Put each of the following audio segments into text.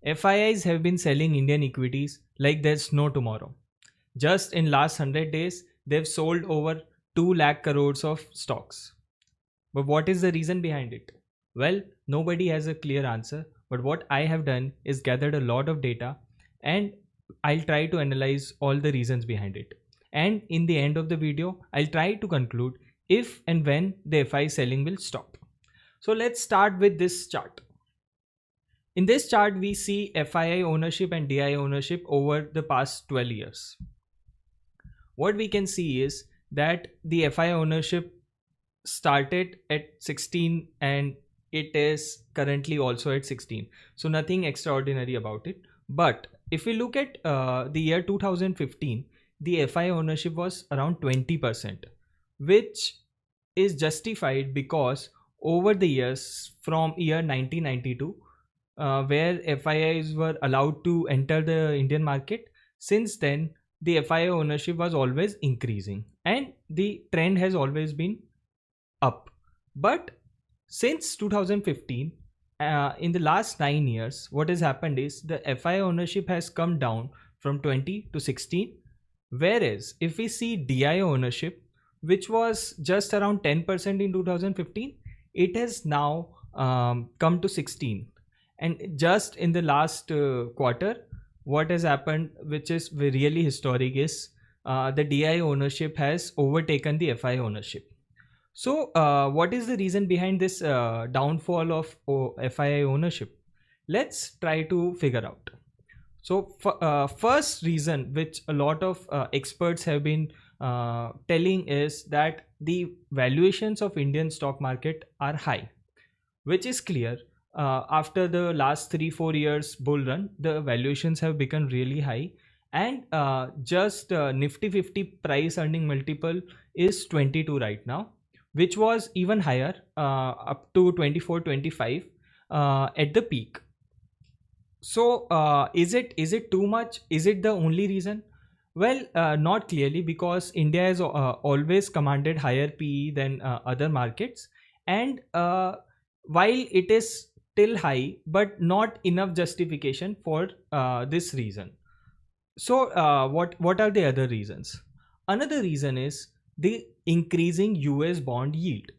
FIIs have been selling Indian equities like there's no tomorrow. Just in last 100 days, they've sold over 2 lakh crores of stocks. But what is the reason behind it? Well, nobody has a clear answer, but what I have done is gathered a lot of data and I'll try to analyze all the reasons behind it. And in the end of the video, I'll try to conclude if and when the FI selling will stop. So let's start with this chart. In this chart, we see FII ownership and DI ownership over the past 12 years. What we can see is that the FII ownership started at 16 and it is currently also at 16. So nothing extraordinary about it. But if we look at the year 2015, the FII ownership was around 20%, which is justified because over the years from year 1992, where FIIs were allowed to enter the Indian market, since then the FII ownership was always increasing and the trend has always been up. But since 2015, in the last 9 years, what has happened is the FII ownership has come down from 20 to 16. Whereas if we see DI ownership, which was just around 10% in 2015, it has now come to 16. And just in the last quarter, what has happened, which is really historic, is the DI ownership has overtaken the FI ownership. So what is the reason behind this downfall of FII ownership? Let's try to figure out. So first reason which a lot of experts have been telling is that the valuations of Indian stock market are high, which is clear. After the last 3-4 years bull run, the valuations have become really high, and just Nifty 50 price earning multiple is 22 right now, which was even higher up to 24-25 at the peak. So is it too much? Is it the only reason? Well, not clearly, because India has always commanded higher PE than other markets, and while it is still high, but not enough justification for this reason. So what are the other reasons? Another reason is the increasing US bond yield.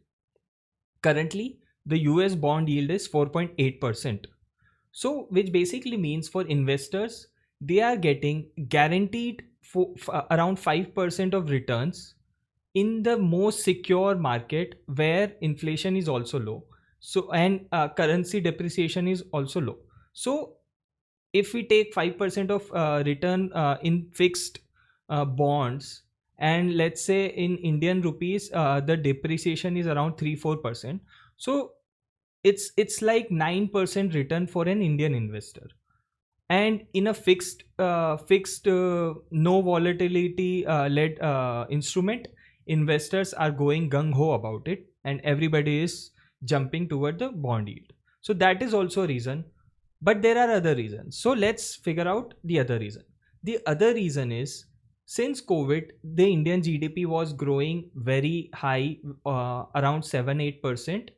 Currently, the US bond yield is 4.8%. So which basically means for investors, they are getting guaranteed around 5% of returns in the most secure market where inflation is also low. So and currency depreciation is also low. So if we take 5% of return in fixed bonds, and let's say in Indian rupees the depreciation is around 3-4%, so it's like 9% return for an Indian investor. And in a fixed no volatility led instrument, investors are going gung-ho about it and everybody is jumping toward the bond yield. So that is also a reason, but there are other reasons. So let's figure out the other reason. The other reason is, since COVID, the Indian GDP was growing very high, around 7-8%,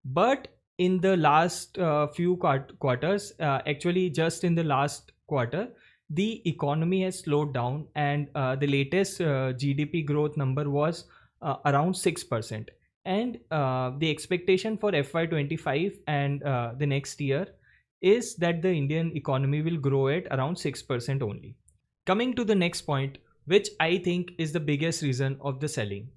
but in the last few quarters, actually just in the last quarter, the economy has slowed down, and the latest GDP growth number was around 6%. And the expectation for FY25 and the next year is that the Indian economy will grow at around 6% only. Coming to the next point, which I think is the biggest reason of the selling,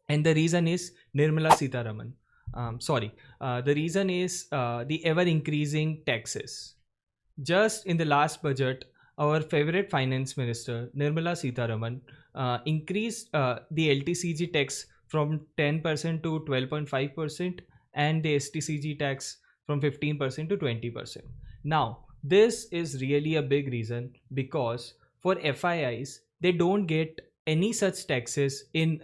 and the reason is Nirmala Sitharaman. The reason is the ever increasing taxes. Just in the last budget, our favorite finance minister Nirmala Sitharaman increased the LTCG tax from 10% to 12.5% and the STCG tax from 15% to 20%. Now, this is really a big reason, because for FIIs, they don't get any such taxes in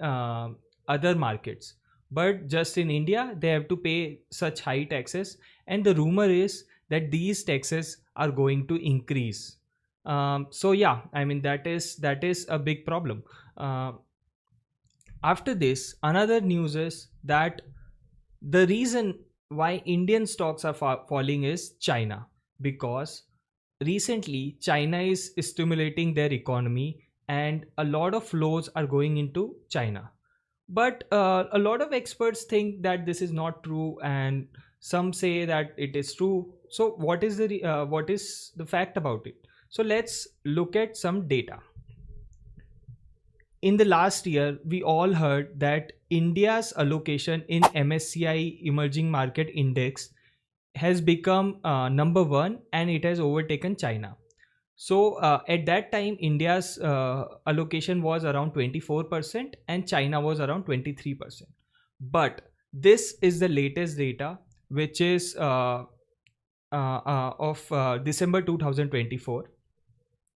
other markets. But just in India, they have to pay such high taxes. And the rumor is that these taxes are going to increase. So yeah, I mean, that is a big problem. After this, another news is that the reason why Indian stocks are falling is China. because recently China is stimulating their economy and a lot of flows are going into China. But a lot of experts think that this is not true, and some say that it is true. So what is the fact about it? So let's look at some data. In the last year, we all heard that India's allocation in MSCI Emerging Market Index has become number one, and it has overtaken China. So at that time, India's allocation was around 24% and China was around 23%. But this is the latest data, which is of December 2024.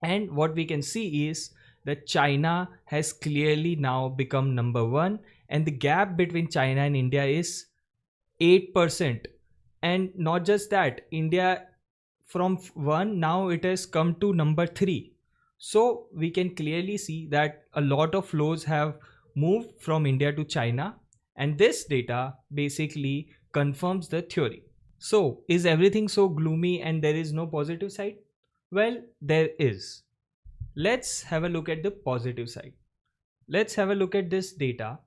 And what we can see is that China has clearly now become number one, and the gap between China and India is 8%. And not just that, India from one, now it has come to number three. So we can clearly see that a lot of flows have moved from India to China, and this data basically confirms the theory. So is everything so gloomy and there is no positive side? Well, there is. Let's have a look at the positive side. Let's have a look at this data.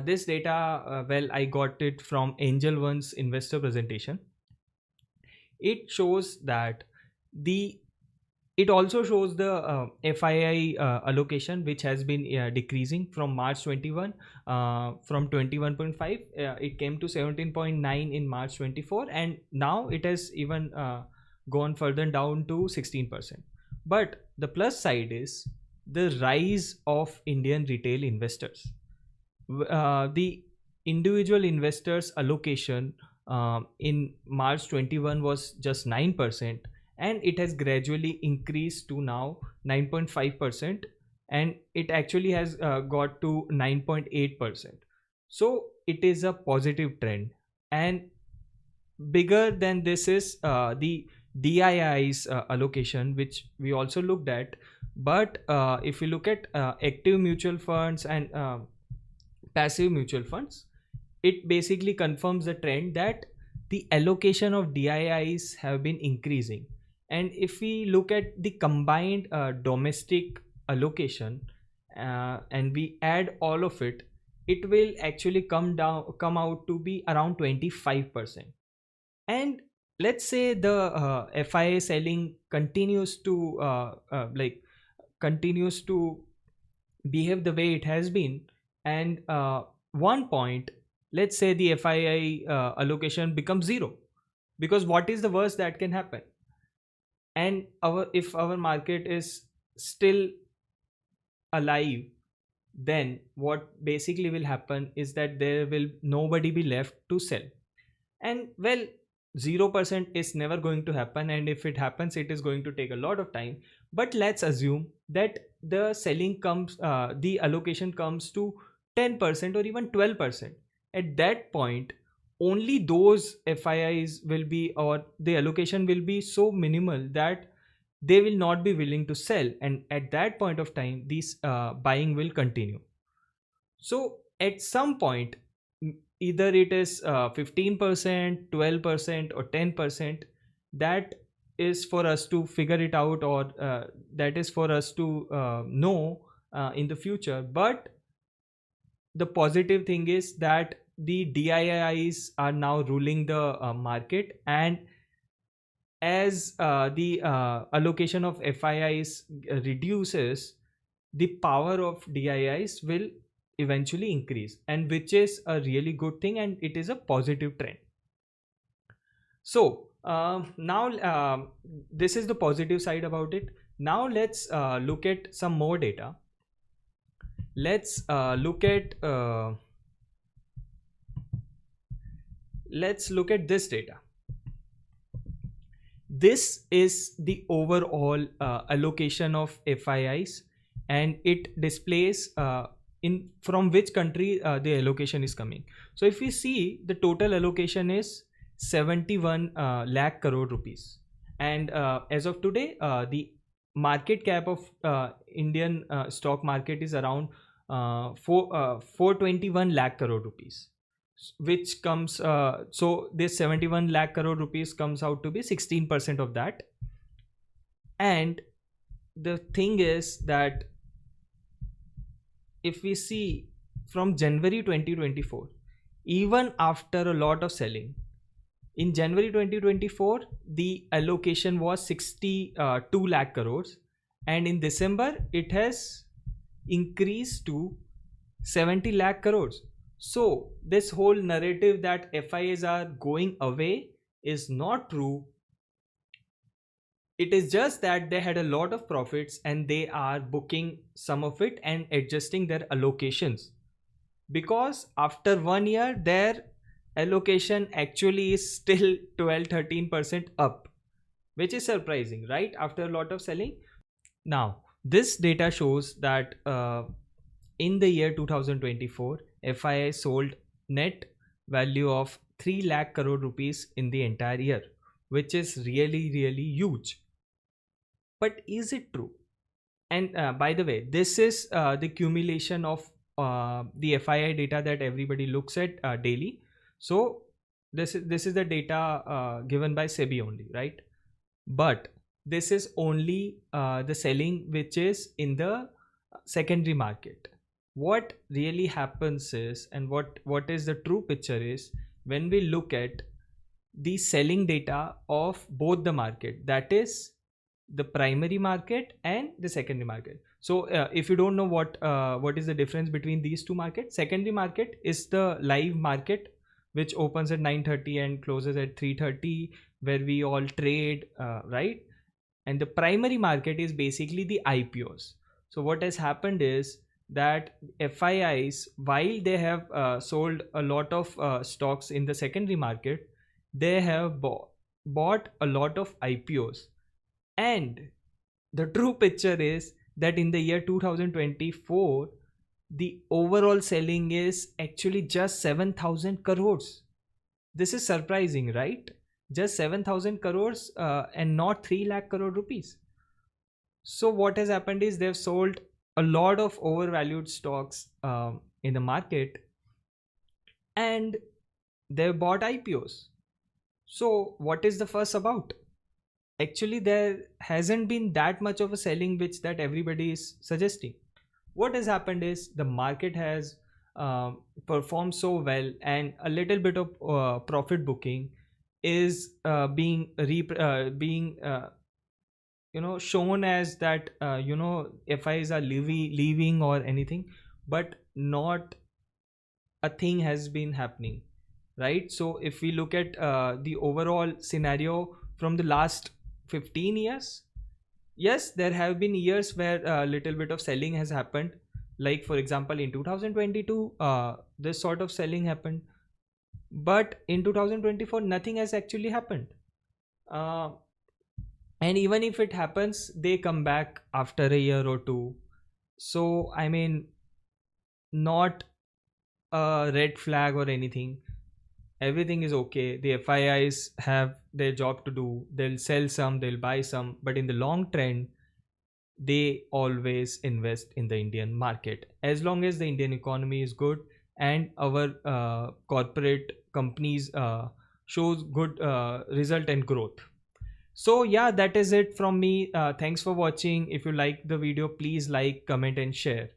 This data, well, I got it from Angel One's investor presentation. It shows that it also shows the FII allocation, which has been decreasing from March 21, from 21.5 it came to 17.9 in March 24, and now it has even gone further down to 16%. But the plus side is the rise of Indian retail investors. The individual investors allocation in March 21 was just 9%, and it has gradually increased to now 9.5%, and it actually has got to 9.8%. So it is a positive trend. And bigger than this is the DIIs allocation, which we also looked at. But if you look at active mutual funds and passive mutual funds, it basically confirms the trend that the allocation of DIIs have been increasing. And if we look at the combined domestic allocation and we add all of it, it will actually come out to be around 25%. And let's say the FII selling continues to continues to behave the way it has been, and one point, let's say the FII allocation becomes zero, because what is the worst that can happen? And if our market is still alive, then what basically will happen is that there will nobody be left to sell. And well, 0% is never going to happen, and if it happens, it is going to take a lot of time. But let's assume that the selling comes, the allocation comes to 10% or even 12%. At that point, only those FIIs will be, or the allocation will be so minimal that they will not be willing to sell, and at that point of time, this buying will continue. So at some point, either it is 15%, 12%, or 10%. That is for us to figure it out, or that is for us to know in the future. But the positive thing is that the DIIs are now ruling the market, and as the allocation of FIIs reduces, the power of DIIs will eventually increase, and which is a really good thing, and it is a positive trend. So now this is the positive side about it. Now let's look at some more data. Let's look at this data. This is the overall allocation of FIIs, and it displays in from which country the allocation is coming. So if we see, the total allocation is 71 lakh crore rupees, and as of today, the market cap of Indian stock market is around 421 lakh crore rupees. which comes, so this 71 lakh crore rupees comes out to be 16% of that. And the thing is that if we see from January 2024, even after a lot of selling, in January 2024, the allocation was 62 lakh crores, and in December, it has increased to 70 lakh crores. So, this whole narrative that FIIs are going away is not true. It is just that they had a lot of profits and they are booking some of it and adjusting their allocations. Because after 1 year, their allocation actually is still 12-13% up, which is surprising, right? After a lot of selling. Now, this data shows that in the year 2024, FII sold net value of 3 lakh crore rupees in the entire year, which is really, really huge. But is it true? And by the way, this is the accumulation of the FII data that everybody looks at daily. So this is the data given by SEBI only, right? But this is only the selling which is in the secondary market. What really happens is, and what is the true picture is, when we look at the selling data of both the market, that is the primary market and the secondary market. So if you don't know what is the difference between these two markets, secondary market is the live market which opens at 9:30 and closes at 3:30, where we all trade, right? And the primary market is basically the IPOs. So what has happened is that FIIs, while they have sold a lot of stocks in the secondary market, they have bought a lot of IPOs. And the true picture is that in the year 2024, the overall selling is actually just 7,000 crores. This is surprising, right? Just 7,000 crores and not 3 lakh crore rupees. So what has happened is they've sold a lot of overvalued stocks in the market, and they've bought IPOs. So what is the fuss about? Actually, there hasn't been that much of a selling which that everybody is suggesting. What has happened is the market has performed so well, and a little bit of profit booking is being shown as that FIs are leaving or anything, but not a thing has been happening, right? So if we look at the overall scenario from the last 15 years, yes, there have been years where a little bit of selling has happened. Like for example, in 2022, this sort of selling happened. But in 2024, nothing has actually happened. And even if it happens, they come back after a year or two. So, I mean, not a red flag or anything. Everything is okay. The FIIs have their job to do. They'll sell some, they'll buy some, but in the long trend, they always invest in the Indian market. As long as the Indian economy is good and our corporate companies shows good result and growth. So yeah, that is it from me. Thanks for watching. If you like the video, please like, comment and share.